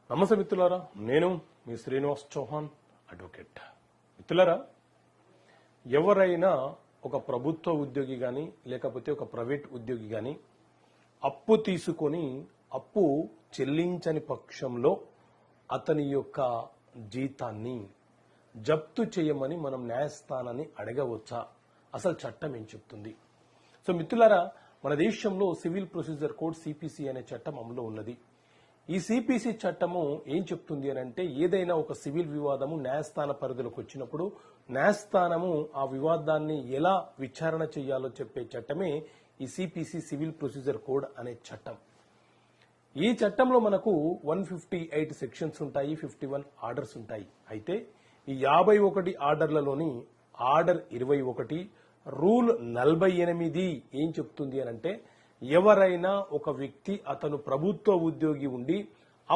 నమస్తే మిత్రులారా, నేను మీ శ్రీనివాస్ చౌహాన్ అడ్వకేట్. మిత్రులారా, ఎవరైనా ఒక ప్రభుత్వ ఉద్యోగి కానీ లేకపోతే ఒక ప్రైవేట్ ఉద్యోగి కానీ అప్పు తీసుకొని అప్పు చెల్లించని పక్షంలో అతని యొక్క జీతాన్ని జప్తు చేయమని మనం న్యాయస్థానాన్ని అడగవచ్చా? అసలు చట్టం ఏం చెప్తుంది? సో మిత్రులారా, మన దేశంలో సివిల్ ప్రొసీజర్ కోడ్ సిపిసి అనే చట్టం అమలు ఉన్నది. ఈ సిపిసి చట్టము ఏం చెప్తుంది అని అంటే, ఏదైనా ఒక సివిల్ వివాదము న్యాయస్థాన పరిధిలోకి వచ్చినప్పుడు న్యాయస్థానము ఆ వివాదాన్ని ఎలా విచారణ చేయాలో చెప్పే చట్టమే ఈ సిపిసి సివిల్ ప్రొసీజర్ కోడ్ అనే చట్టం. ఈ చట్టంలో మనకు 158 సెక్షన్స్ ఉంటాయి, 51 ఆర్డర్స్ ఉంటాయి. అయితే ఈ 51 ఆర్డర్లలోని ఆర్డర్ 21 రూల్ 48 ఏం చెప్తుంది అని అంటే, ఎవరైనా ఒక వ్యక్తి అతను ప్రభుత్వ ఉద్యోగి ఉండి